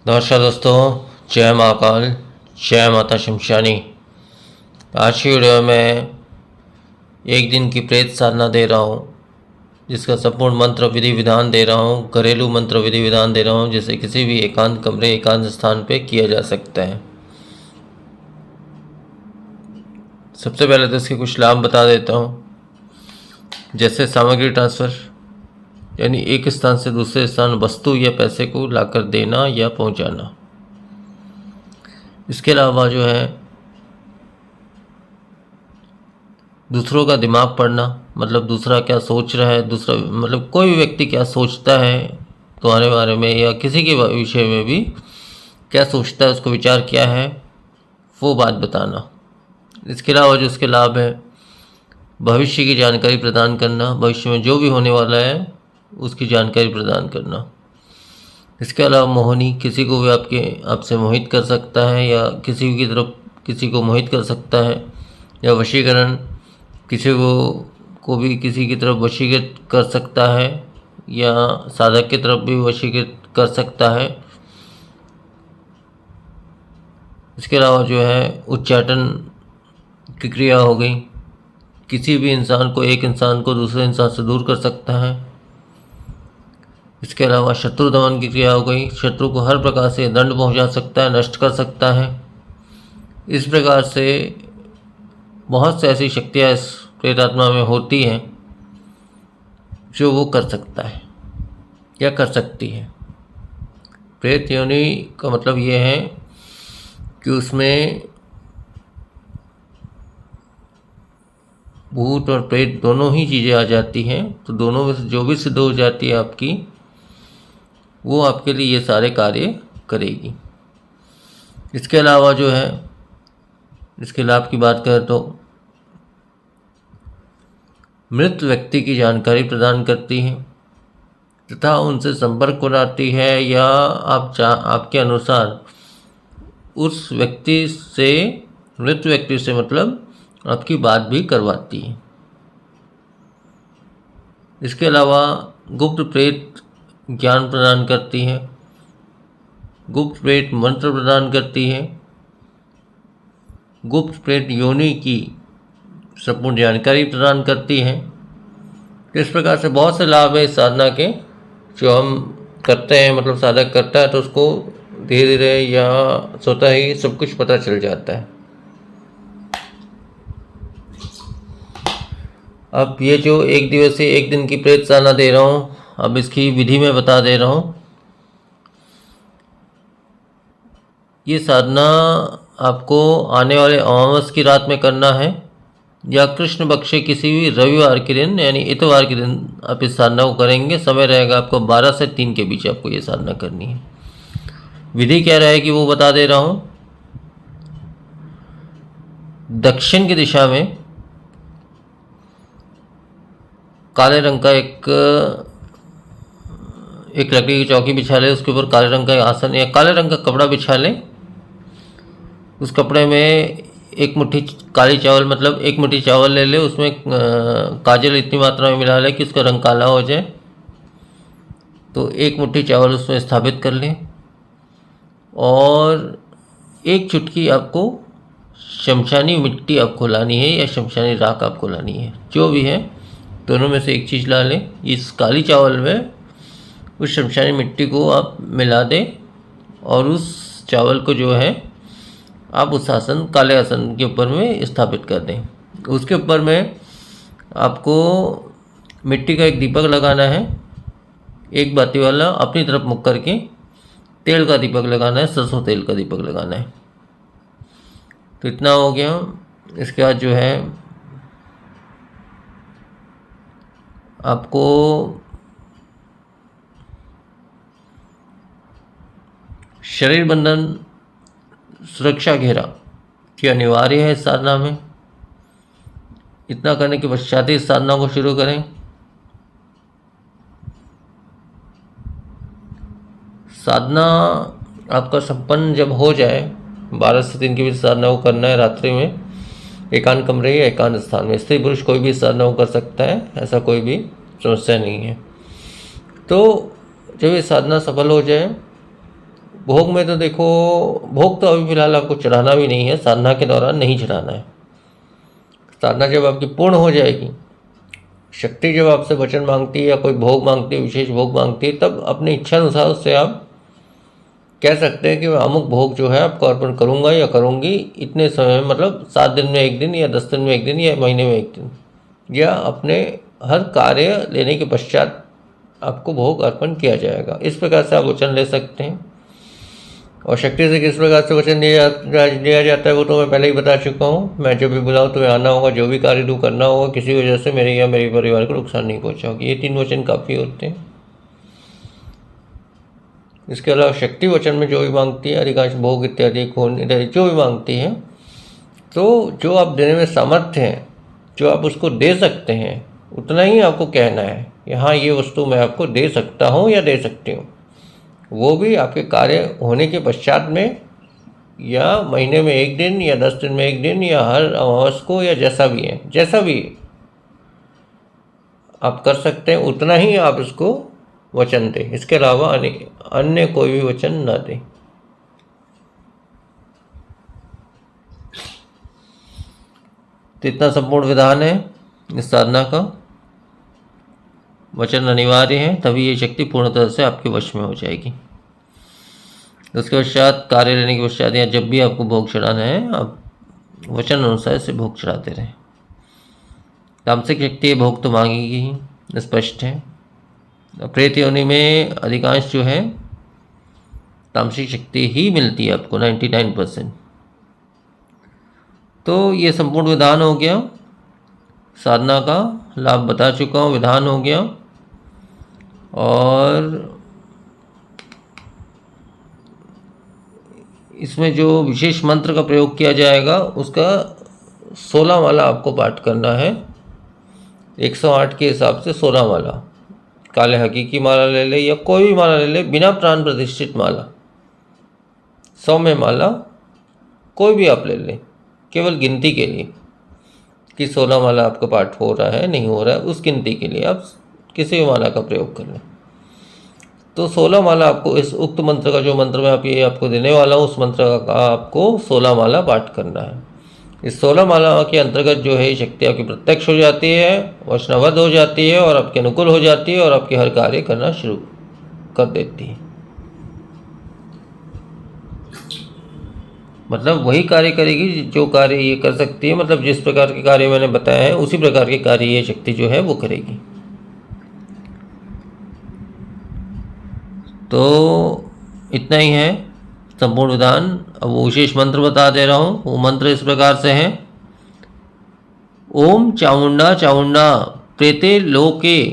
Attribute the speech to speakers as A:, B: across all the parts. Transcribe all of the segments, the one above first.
A: नमस्कार दोस्तों, जय महाकाल, जय माता शमशानी। आज की वीडियो में एक दिन की प्रेत साधना दे रहा हूँ, जिसका संपूर्ण मंत्र विधि विधान दे रहा हूँ। घरेलू मंत्र विधि विधान दे रहा हूँ, जिसे किसी भी एकांत कमरे एकांत स्थान पे किया जा सकता है। सबसे पहले तो इसके कुछ लाभ बता देता हूँ, जैसे सामग्री ट्रांसफ़र, यानी एक स्थान से दूसरे स्थान वस्तु या पैसे को लाकर देना या पहुंचाना। इसके अलावा जो है दूसरों का दिमाग पढ़ना, मतलब दूसरा क्या सोच रहा है, दूसरा मतलब कोई भी व्यक्ति क्या सोचता है तुम्हारे बारे में या किसी के विषय में भी क्या सोचता है, उसको विचार क्या है, वो बात बताना। इसके अलावा जो उसके लाभ है, भविष्य की जानकारी प्रदान करना, भविष्य में जो भी होने वाला है उसकी जानकारी प्रदान करना। इसके अलावा मोहिनी, किसी को भी आपसे मोहित कर सकता है या किसी की तरफ किसी को मोहित कर सकता है, या वशीकरण, किसी को भी किसी की तरफ वशीकृत कर सकता है या साधक की तरफ भी वशीकृत कर सकता है। इसके अलावा जो है उच्चाटन की क्रिया हो गई, किसी भी इंसान को, एक इंसान को दूसरे इंसान से दूर कर सकता है। इसके अलावा शत्रु दमन की क्रिया हो गई, शत्रु को हर प्रकार से दंड पहुंचा सकता है, नष्ट कर सकता है। इस प्रकार से बहुत से ऐसी शक्तियाँ इस प्रेतात्मा में होती हैं जो वो कर सकता है या कर सकती है। प्रेत योनि का मतलब ये है कि उसमें भूत और प्रेत दोनों ही चीज़ें आ जाती हैं, तो दोनों में से जो भी सिद्ध हो जाती है आपकी, वो आपके लिए ये सारे कार्य करेगी। इसके अलावा जो है इसके लाभ की बात करें तो मृत व्यक्ति की जानकारी प्रदान करती है तथा उनसे संपर्क कराती है, या आपके अनुसार उस व्यक्ति से, मृत व्यक्ति से मतलब आपकी बात भी करवाती है। इसके अलावा गुप्त प्रेत ज्ञान प्रदान करती है, गुप्त प्रेत मंत्र प्रदान करती है, गुप्त प्रेत योनि की संपूर्ण जानकारी प्रदान करती है। इस प्रकार से बहुत से लाभ है इस साधना के, जो हम करते हैं, मतलब साधक करता है तो उसको धीरे धीरे या स्वतः ही सब कुछ पता चल जाता है। अब ये जो एक दिवसीय एक दिन की प्रेत साधना दे रहा हूँ, अब इसकी विधि में बता दे रहा हूँ। ये साधना आपको आने वाले अमावस की रात में करना है, या कृष्ण पक्ष के किसी भी रविवार के दिन यानी इतवार के दिन आप इस साधना को करेंगे। समय रहेगा आपको 12 से 3 के बीच आपको ये साधना करनी है। विधि क्या रहेगी वो बता दे रहा हूँ। दक्षिण की दिशा में काले रंग का एक लकड़ी की चौकी बिछा ले, उसके ऊपर काले रंग का आसन या काले रंग का कपड़ा बिछा लें। उस कपड़े में एक मुट्ठी काली चावल, मतलब एक मुट्ठी चावल ले ले, उसमें काजल इतनी मात्रा में मिला ले कि उसका रंग काला हो जाए। तो एक मुट्ठी चावल उसमें स्थापित कर लें और एक चुटकी आपको शमशानी मिट्टी आपको लानी है या शमशानी राख आपको लानी है, जो भी है दोनों में से एक चीज़ ला लें। इस काली चावल में उस शमशानी मिट्टी को आप मिला दें और उस चावल को जो है आप उस आसन, काले आसन के ऊपर में स्थापित कर दें। उसके ऊपर में आपको मिट्टी का एक दीपक लगाना है, एक बाती वाला, अपनी तरफ मुख करके तेल का दीपक लगाना है, सरसों तेल का दीपक लगाना है। तो इतना हो गया। इसके बाद जो है आपको शरीर बंधन, सुरक्षा घेरा की अनिवार्य है इस साधना में। इतना करने के पश्चात इस साधना को शुरू करें। साधना आपका संपन्न जब हो जाए, 12 से 3 के बीच साधना को करना है रात्रि में, एकांत कमरे या एकांत स्थान में। स्त्री पुरुष कोई भी साधना को कर सकता है, ऐसा कोई भी समस्या नहीं है। तो जब ये साधना सफल हो जाए, भोग में तो देखो, भोग तो अभी फिलहाल आपको चढ़ाना भी नहीं है, साधना के दौरान नहीं चढ़ाना है। साधना जब आपकी पूर्ण हो जाएगी, शक्ति जब आपसे वचन मांगती है या कोई भोग मांगती है, विशेष भोग मांगती है, तब अपनी इच्छा अनुसार उससे आप कह सकते हैं कि मैं अमुक भोग जो है आपको अर्पण करूँगा या करूँगी इतने समय में, मतलब 7 दिन में 1 दिन या 10 दिन में 1 दिन या महीने में 1 दिन, या अपने हर कार्य लेने के पश्चात आपको भोग अर्पण किया जाएगा। इस प्रकार से आप वचन ले सकते हैं। और शक्ति से किस प्रकार से वचन लिया जाता है वो तो मैं पहले ही बता चुका हूँ। मैं जब भी बुलाऊँ तुम्हें आना होगा, जो भी कार्य तू करना होगा, किसी वजह से मेरे या मेरे परिवार को नुकसान नहीं पहुँचाओगे। ये 3 वचन काफ़ी होते हैं। इसके अलावा शक्ति वचन में जो भी मांगती है, अधिकांश भोग इत्यादि, खून इत्यादि जो भी मांगती है, तो जो आप देने में सामर्थ्य हैं, जो आप उसको दे सकते हैं, उतना ही आपको कहना है कि हाँ ये वस्तु मैं आपको दे सकता हूँ या दे सकती हूँ। वो भी आपके कार्य होने के पश्चात में, या महीने में 1 दिन या 10 दिन में 1 दिन या हर अमावस को, या जैसा भी है, जैसा भी आप कर सकते हैं उतना ही आप इसको वचन दें। इसके अलावा अन्य कोई भी वचन ना दें। तो इतना संपूर्ण विधान है इस साधना का। वचन अनिवार्य है, तभी ये शक्ति पूर्ण तरह से आपके वश में हो जाएगी। उसके पश्चात कार्य लेने के पश्चात या जब भी आपको भोग चढ़ाना है, आप वचन अनुसार से भोग चढ़ाते रहें। तामसिक शक्ति भोग तो मांगेगी ही, स्पष्ट है। प्रेत योनि में अधिकांश जो है तामसिक शक्ति ही मिलती है आपको, 99%। तो ये संपूर्ण विधान हो गया, साधना का लाभ बता चुका हूँ, विधान हो गया। और इसमें जो विशेष मंत्र का प्रयोग किया जाएगा उसका 16 माला आपको पाठ करना है। 108 के हिसाब से 16 माला। काले हकीकी माला ले ले या कोई भी माला ले ले, बिना प्राण प्रतिष्ठित माला, 100 माला कोई भी आप ले लें, केवल गिनती के लिए कि 16 माला आपका पाठ हो रहा है नहीं हो रहा है, उस गिनती के लिए आप किसी भी माला का प्रयोग कर लें। तो 16 माला आपको इस उक्त मंत्र का, जो मंत्र मैं आपको देने वाला हूँ, उस मंत्र का आपको 16 माला पाठ करना है। इस 16 माला के अंतर्गत जो है शक्ति आपकी प्रत्यक्ष हो जाती है, वचनबद्ध हो जाती है और आपके अनुकूल हो जाती है और आपके हर कार्य करना शुरू कर देती है। मतलब वही कार्य करेगी जो कार्य ये कर सकती है, मतलब जिस प्रकार के कार्य मैंने बताया है उसी प्रकार के कार्य ये शक्ति जो है वो करेगी। तो इतना ही है संपूर्ण विधान। अब वो विशेष मंत्र बता दे रहा हूँ। वो मंत्र इस प्रकार से हैं। ओम चामुंडा चामुंडा प्रेते लोके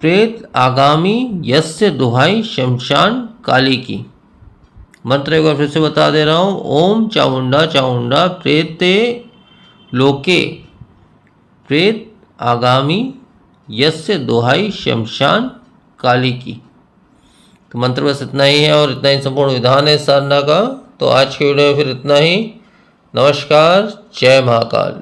A: प्रेत आगामी यस्य दुहाई शमशान काली की। मंत्र एक बार फिर से बता दे रहा हूँ। ओम चामुंडा चामुंडा प्रेते लोके प्रेत आगामी यस्य दुहाई शमशान काली की। तो मंत्र बस इतना ही है और इतना ही संपूर्ण विधान है इस साधना का। तो आज के वीडियो में फिर इतना ही। नमस्कार, जय महाकाल।